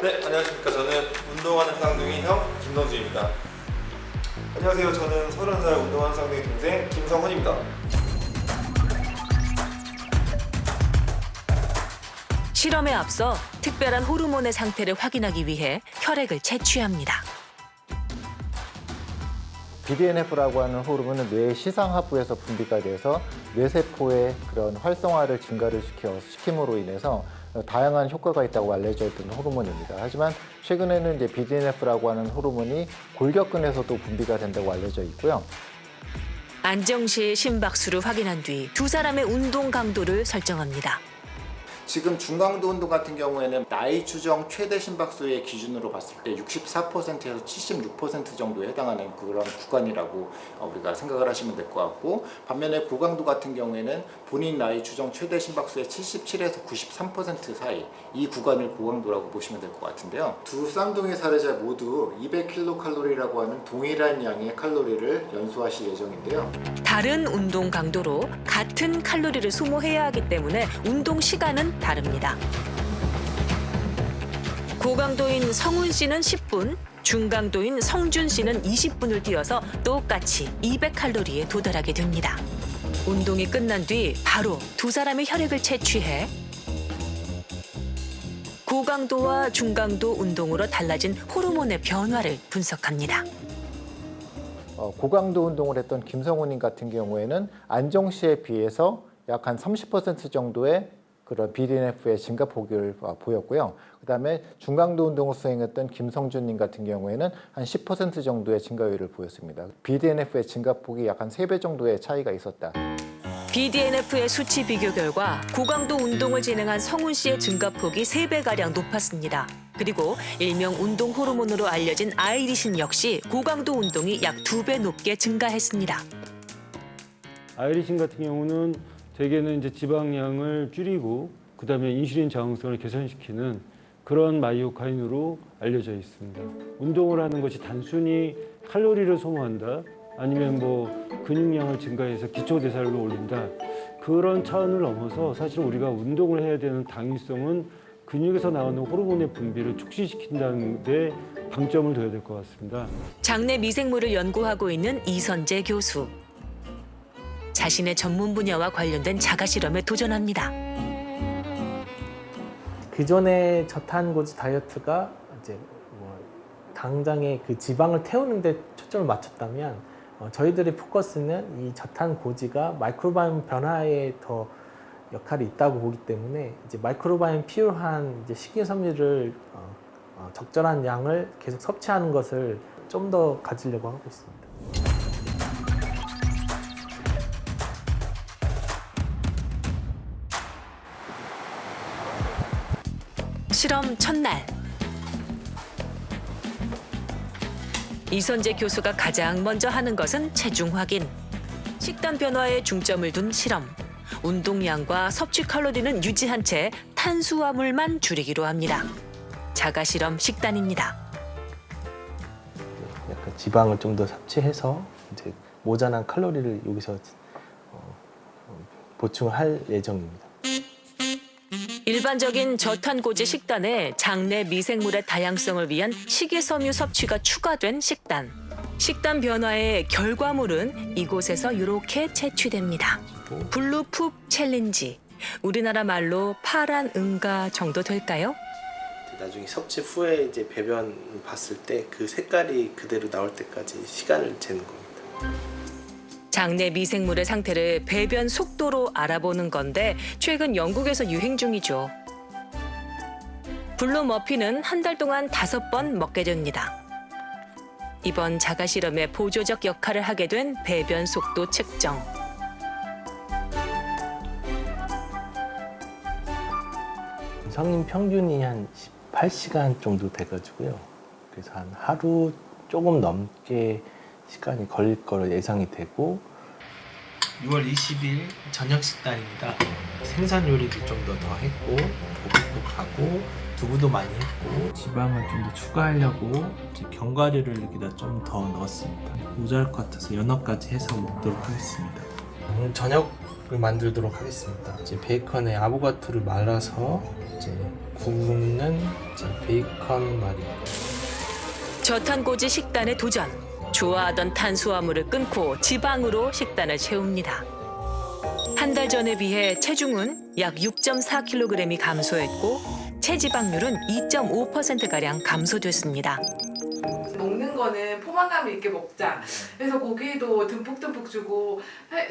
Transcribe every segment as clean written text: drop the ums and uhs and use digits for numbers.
네, 안녕하십니까. 저는 운동하는 쌍둥이 형 김성준입니다. 안녕하세요. 저는 30살 운동하는 쌍둥이 동생 김성훈입니다. 실험에 앞서 특별한 호르몬의 상태를 확인하기 위해 혈액을 채취합니다. BDNF라고 하는 호르몬은 뇌의 시상하부에서 분비가 돼서 뇌세포의 그런 활성화를 증가를 시킴으로 인해서 다양한 효과가 있다고 알려져 있던 호르몬입니다. 하지만 최근에는 이제 BDNF라고 하는 호르몬이 골격근에서도 분비가 된다고 알려져 있고요. 안정 시의 심박수를 확인한 뒤 두 사람의 운동 강도를 설정합니다. 지금 중강도 운동 같은 경우에는 나이 추정 최대 심박수의 기준으로 봤을 때 64%에서 76% 정도에 해당하는 그런 구간이라고 우리가 생각을 하시면 될 것 같고, 반면에 고강도 같은 경우에는 본인 나이 추정 최대 심박수의 77에서 93% 사이, 이 구간을 고강도라고 보시면 될 것 같은데요. 두 쌍둥이 사례자 모두 200kcal라고 하는 동일한 양의 칼로리를 연소하실 예정인데요. 다른 운동 강도로 같은 칼로리를 소모해야 하기 때문에 운동 시간은 다릅니다. 고강도인 성훈 씨는 10분, 중강도인 성준 씨는 20분을 뛰어서 똑같이 200칼로리에 도달하게 됩니다. 운동이 끝난 뒤 바로 두 사람의 혈액을 채취해 고강도와 중강도 운동으로 달라진 호르몬의 변화를 분석합니다. 고강도 운동을 했던 김성훈님 같은 경우에는 안정 시에 비해서 약 한 30% 정도의 그런 BDNF의 증가폭을 보였고요. 그다음에 중강도 운동을 수행했던 김성준님 같은 경우에는 한 10% 정도의 증가율을 보였습니다. BDNF의 증가폭이 약 한 3배 정도의 차이가 있었다. BDNF의 수치 비교 결과 고강도 운동을 진행한 성훈 씨의 증가폭이 3배가량 높았습니다. 그리고 일명 운동 호르몬으로 알려진 아이리신 역시 고강도 운동이 약 2배 높게 증가했습니다. 아이리신 같은 경우는 대개는 이제 지방량을 줄이고 그다음에 인슐린 저항성을 개선시키는 그런 마이오카인으로 알려져 있습니다. 운동을 하는 것이 단순히 칼로리를 소모한다, 아니면 뭐 근육량을 증가해서 기초 대사량을 올린다, 그런 차원을 넘어서 사실 우리가 운동을 해야 되는 당위성은 근육에서 나오는 호르몬의 분비를 촉진시킨다는 데 방점을 둬야 될 것 같습니다. 장내 미생물을 연구하고 있는 이선재 교수. 자신의 전문 분야와 관련된 자가 실험에 도전합니다. 기존의 저탄고지 다이어트가 이제 당장의 그 지방을 태우는 데 초점을 맞췄다면 저희들의 포커스는 이 저탄고지가 마이크로바이옴 변화에 더 역할이 있다고 보기 때문에 이제 마이크로바이옴 필요한 이제 식이섬유를 적절한 양을 계속 섭취하는 것을 좀 더 가지려고 하고 있습니다. 실험 첫날. 이선재 교수가 가장 먼저 하는 것은 체중 확인. 식단 변화에 중점을 둔 실험. 운동량과 섭취 칼로리는 유지한 채 탄수화물만 줄이기로 합니다. 자가 실험 식단입니다. 약간 지방을 좀 더 섭취해서 이제 모자란 칼로리를 여기서 보충을 할 예정입니다. 일반적인 저탄고지 식단에 장내 미생물의 다양성을 위한 식이섬유 섭취가 추가된 식단. 식단 변화의 결과물은 이곳에서 이렇게 채취됩니다. 블루푸 챌린지. 우리나라 말로 파란 응가 정도 될까요? 나중에 섭취 후에 이제 배변 봤을 때 그 색깔이 그대로 나올 때까지 시간을 재는 겁니다. 장내 미생물의 상태를 배변 속도로 알아보는 건데 최근 영국에서 유행 중이죠. 블루 머핀은 한 달 동안 5번 먹게 됩니다. 이번 자가 실험의 보조적 역할을 하게 된 배변 속도 측정. 성인 평균이 한 18시간 정도 돼가지고요. 그래서 한 하루 조금 넘게 시간이 걸릴 거로 예상이 되고, 6월 20일 저녁 식단입니다. 생선 요리도 좀 더 했고, 고기도 가고, 두부도 많이 했고, 지방을 좀 더 추가하려고 이제 견과류를 여기다 좀 더 넣었습니다. 모자랄 것 같아서 연어까지 해서 먹도록 하겠습니다. 오늘 저녁을 만들도록 하겠습니다. 이제 베이컨에 아보가토를 말아서 이제 굽는 이제 베이컨 말이. 저탄고지 식단에 도전. 좋아하던 탄수화물을 끊고 지방으로 식단을 채웁니다. 한 달 전에 비해 체중은 약 6.4kg이 감소했고 체지방률은 2.5%가량 감소됐습니다. 먹는 거는 포만감 있게 먹자. 그래서 고기도 듬뿍듬뿍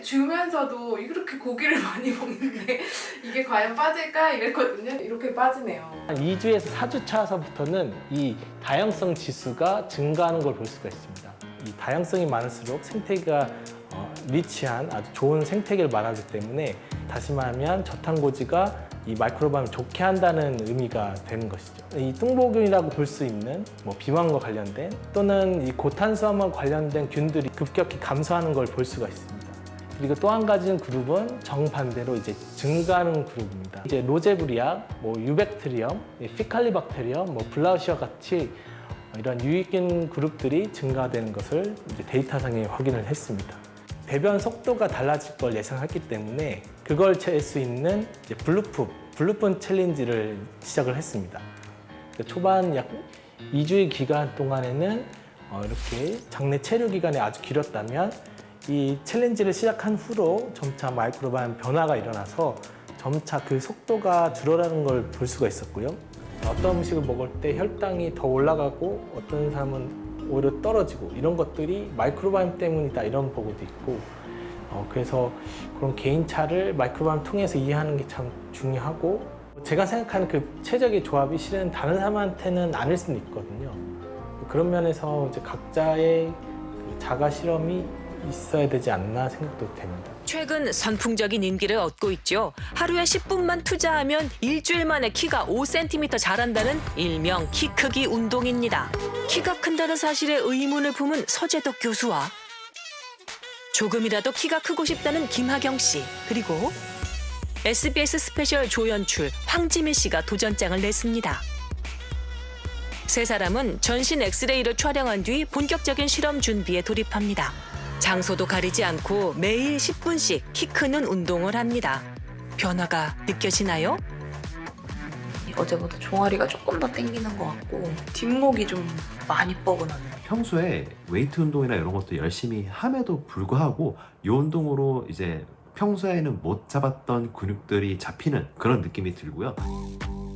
주면서도 이렇게 고기를 많이 먹는데 이게 과연 빠질까 이랬거든요. 이렇게 빠지네요. 한 2주에서 4주 차서부터는 이 다양성 지수가 증가하는 걸 볼 수가 있습니다. 이 다양성이 많을수록 생태계가 리치한 아주 좋은 생태계를 말하기 때문에 다시 말하면 저탄고지가 이 마이크로바이옴을 좋게 한다는 의미가 되는 것이죠. 이 뚱보균이라고 볼 수 있는 비만과 관련된 또는 이 고탄수화물 관련된 균들이 급격히 감소하는 걸 볼 수가 있습니다. 그리고 또 한 가지는 그룹은 정반대로 이제 증가하는 그룹입니다. 이제 로제브리아, 유백트리엄, 피칼리박테리엄, 블라우시아 같이 이런 유익균 그룹들이 증가되는 것을 이제 데이터상에 확인을 했습니다. 배변 속도가 달라질 걸 예상했기 때문에 그걸 잴 수 있는 이제 블루푼 챌린지를 시작을 했습니다. 초반 약 2주의 기간 동안에는 이렇게 장내 체류 기간이 아주 길었다면 이 챌린지를 시작한 후로 점차 마이크로바이옴 변화가 일어나서 점차 그 속도가 줄어드는 걸 볼 수가 있었고요. 어떤 음식을 먹을 때 혈당이 더 올라가고 어떤 사람은 오히려 떨어지고 이런 것들이 마이크로바이옴 때문이다 이런 보고도 있고 그래서 그런 개인차를 마이크로바이옴 통해서 이해하는 게 참 중요하고 제가 생각하는 그 최적의 조합이 실은 다른 사람한테는 아닐 수는 있거든요. 그런 면에서 이제 각자의 그 자가 실험이 있어야 되지 않나 생각도 됩니다. 최근 선풍적인 인기를 얻고 있죠. 하루에 10분만 투자하면 일주일 만에 키가 5cm 자란다는 일명 키 크기 운동입니다. 키가 큰다는 사실에 의문을 품은 서재덕 교수와 조금이라도 키가 크고 싶다는 김하경 씨, 그리고 SBS 스페셜 조연출 황지민 씨가 도전장을 냈습니다. 세 사람은 전신 엑스레이를 촬영한 뒤 본격적인 실험 준비에 돌입합니다. 장소도 가리지 않고 매일 10분씩 키 크는 운동을 합니다. 변화가 느껴지나요? 어제보다 종아리가 조금 더 당기는 것 같고 뒷목이 좀 많이 뻐근하네요. 평소에 웨이트 운동이나 이런 것도 열심히 함에도 불구하고 이 운동으로 이제 평소에는 못 잡았던 근육들이 잡히는 그런 느낌이 들고요.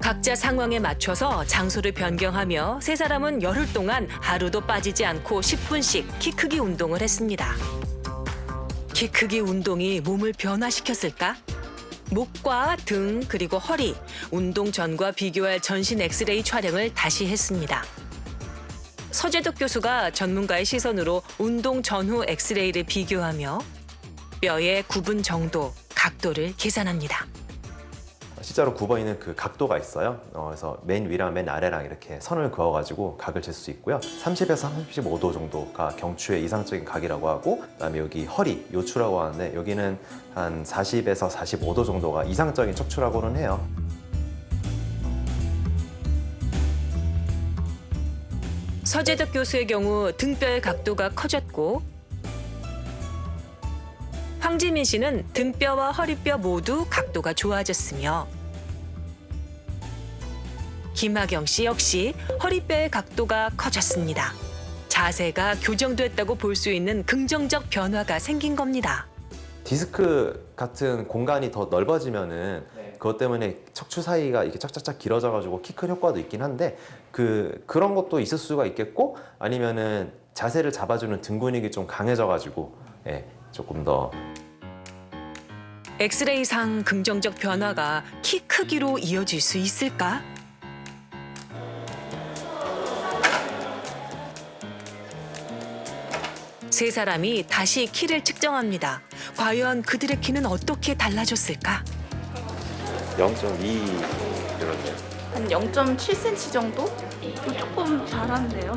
각자 상황에 맞춰서 장소를 변경하며 세 사람은 열흘 동안 하루도 빠지지 않고 10분씩 키 크기 운동을 했습니다. 키 크기 운동이 몸을 변화시켰을까? 목과 등 그리고 허리, 운동 전과 비교할 전신 엑스레이 촬영을 다시 했습니다. 서재덕 교수가 전문가의 시선으로 운동 전후 엑스레이를 비교하며 뼈의 구분 정도, 각도를 계산합니다. 실제로 굽어 있는 그 각도가 있어요. 그래서 맨 위랑 맨 아래랑 이렇게 선을 그어가지고 각을 잴 수 있고요. 30에서 35도 정도가 경추의 이상적인 각이라고 하고, 그다음에 여기 허리, 요추라고 하는데 여기는 한 40에서 45도 정도가 이상적인 척추라고는 해요. 서재덕 교수의 경우 등뼈의 각도가 커졌고, 황지민 씨는 등뼈와 허리뼈 모두 각도가 좋아졌으며, 김하경 씨 역시 허리뼈의 각도가 커졌습니다. 자세가 교정됐다고 볼 수 있는 긍정적 변화가 생긴 겁니다. 디스크 같은 공간이 더 넓어지면은 그것 때문에 척추 사이가 이렇게 짝짝짝 길어져가지고 키 큰 효과도 있긴 한데 그런 것도 있을 수가 있겠고, 아니면은 자세를 잡아주는 등 근육이 좀 강해져가지고 조금 더. 엑스레이상 긍정적 변화가 키 크기로 이어질 수 있을까? 세 사람이 다시 키를 측정합니다. 과연 그들의 키는 어떻게 달라졌을까? 0.2 이런데. 한 0.7cm 정도? 조금 잘하는데요.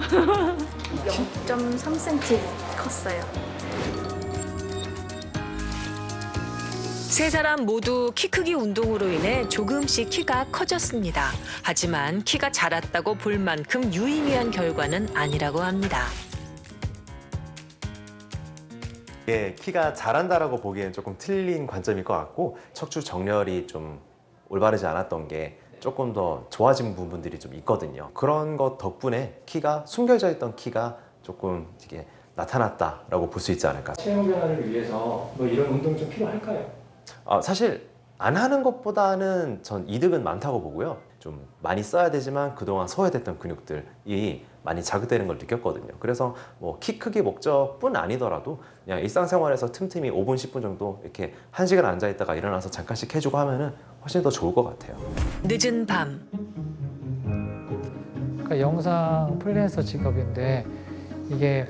0.3cm 컸어요. 세 사람 모두 키 크기 운동으로 인해 조금씩 키가 커졌습니다. 하지만 키가 자랐다고 볼 만큼 유의미한 결과는 아니라고 합니다. 이게 키가 자란다라고 보기에는 조금 틀린 관점일 것 같고 척추 정렬이 좀 올바르지 않았던 게 조금 더 좋아진 부분들이 좀 있거든요. 그런 것 덕분에 키가 숨겨져 있던 키가 조금 이게 나타났다라고 볼 수 있지 않을까. 체형 변화를 위해서 뭐 이런 운동 좀 필요할까요? 사실 안 하는 것보다는 전 이득은 많다고 보고요. 좀 많이 써야 되지만 그동안 소외됐던 근육들이 많이 자극되는 걸 느꼈거든요. 그래서 뭐 키 크기 목적뿐 아니더라도 그냥 일상생활에서 틈틈이 5분, 10분 정도 이렇게 1시간 앉아 있다가 일어나서 잠깐씩 해주고 하면은 훨씬 더 좋을 것 같아요. 늦은 밤 그러니까 영상 프리랜서 직업인데 이게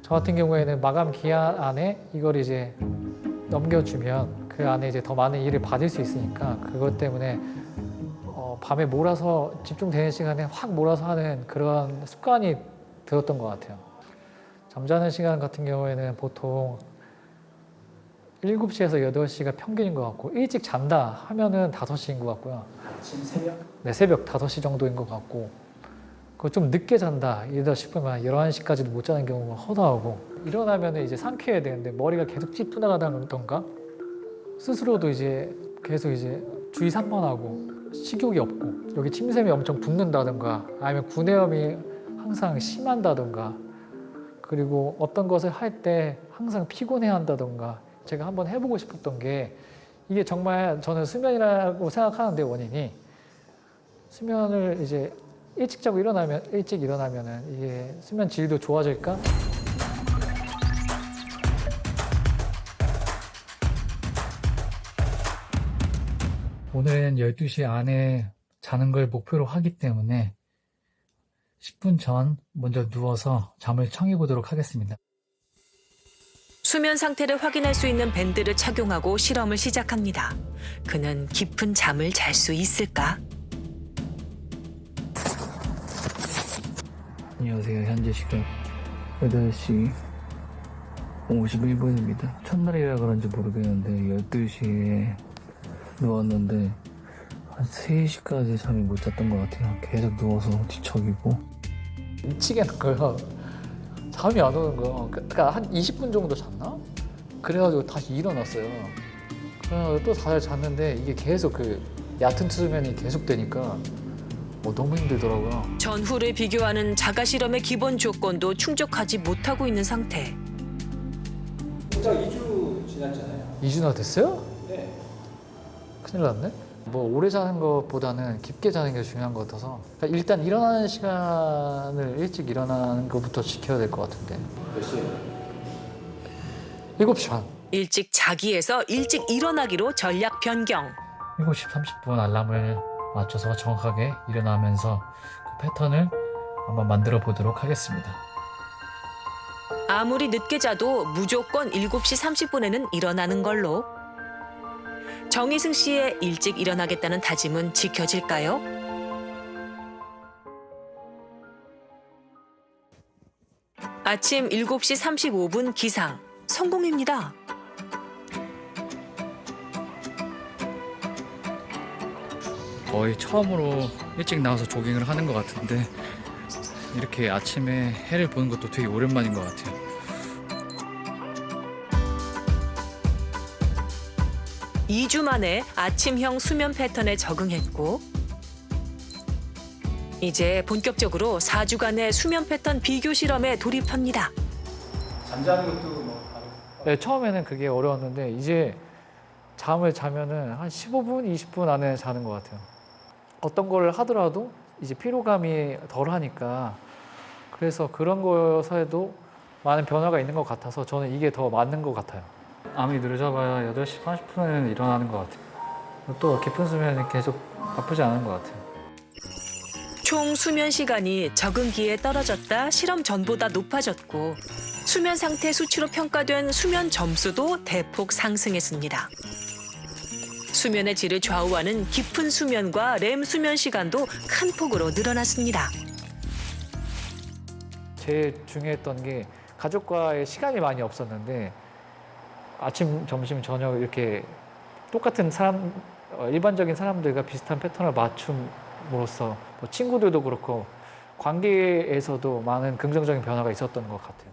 저 같은 경우에는 마감 기한 안에 이걸 이제 넘겨주면 그 안에 이제 더 많은 일을 받을 수 있으니까 그것 때문에 밤에 몰아서 집중되는 시간에 확 몰아서 하는 그런 습관이 들었던 것 같아요. 잠자는 시간 같은 경우에는 보통 7시에서 8시가 평균인 것 같고 일찍 잔다 하면은 5시인 것 같고요. 아침 새벽? 네, 새벽 5시 정도인 것 같고 그거 좀 늦게 잔다 이러다 싶으면 11시까지도 못 자는 경우가 허다하고 일어나면 이제 상쾌해야 되는데 머리가 계속 찌푸나가다던가 스스로도 이제 계속 이제 주의 산만하고 식욕이 없고 여기 침샘이 엄청 붓는다던가 아니면 구내염이 항상 심한다던가 그리고 어떤 것을 할 때 항상 피곤해한다던가 제가 한번 해보고 싶었던 게 이게 정말 저는 수면이라고 생각하는데 원인이 수면을 이제 일찍 자고 일찍 일어나면은 이게 수면 질도 좋아질까? 오늘은 12시 안에 자는 걸 목표로 하기 때문에 10분 전 먼저 누워서 잠을 청해 보도록 하겠습니다. 수면 상태를 확인할 수 있는 밴드를 착용하고 실험을 시작합니다. 그는 깊은 잠을 잘 수 있을까? 안녕하세요. 현재 시각 8시 51분입니다. 첫날이라 그런지 모르겠는데 12시에 누웠는데 한 3시까지 잠이 못 잤던 것 같아요. 계속 누워서 뒤척이고 미치겠는 거예요. 잠이 안 오는 거예요. 그러니까 한 20분 정도 잤나? 그래가지고 다시 일어났어요. 그래가지고 또 잘 잤는데 이게 계속 그 얕은 수면이 계속 되니까 너무 힘들더라고요. 전후를 비교하는 자가 실험의 기본 조건도 충족하지 못하고 있는 상태. 진짜 2주 지났잖아요. 2주나 됐어요? 네. 큰일 났네. 뭐 오래 자는 것보다는 깊게 자는 게 중요한 것 같아서 그러니까 일단 일어나는 시간을 일찍 일어나는 것부터 지켜야 될 것 같은데. 몇 시에? 7시 반. 일찍 자기에서 일찍 일어나기로 전략 변경. 7시 30분 알람을 맞춰서 정확하게 일어나면서 그 패턴을 한번 만들어 보도록 하겠습니다. 아무리 늦게 자도 무조건 7시 30분에는 일어나는 걸로. 정희승 씨의 일찍 일어나겠다는 다짐은 지켜질까요? 아침 7시 35분 기상. 성공입니다. 거의 처음으로 일찍 나와서 조깅을 하는 것 같은데 이렇게 아침에 해를 보는 것도 되게 오랜만인 것 같아요. 이 주 만에 아침형 수면 패턴에 적응했고 이제 본격적으로 4주간의 수면 패턴 비교 실험에 돌입합니다. 잠자는 것도 뭐 네, 처음에는 그게 어려웠는데 이제 잠을 자면은 한 15분, 20분 안에 자는 것 같아요. 어떤 걸 하더라도 이제 피로감이 덜 하니까 그래서 그런 거에도 많은 변화가 있는 것 같아서 저는 이게 더 맞는 것 같아요. 아무리 늦어봐야 8시 30분에는 일어나는 것 같아요. 또 깊은 수면이 계속 나쁘지 않은 것 같아요. 총 수면 시간이 적응기에 떨어졌다 실험 전보다 높아졌고 수면 상태 수치로 평가된 수면 점수도 대폭 상승했습니다. 수면의 질을 좌우하는 깊은 수면과 렘 수면 시간도 큰 폭으로 늘어났습니다. 제일 중요했던 게 가족과의 시간이 많이 없었는데 아침, 점심, 저녁 이렇게 똑같은 일반적인 사람들과 비슷한 패턴을 맞춤으로써 뭐 친구들도 그렇고 관계에서도 많은 긍정적인 변화가 있었던 것 같아요.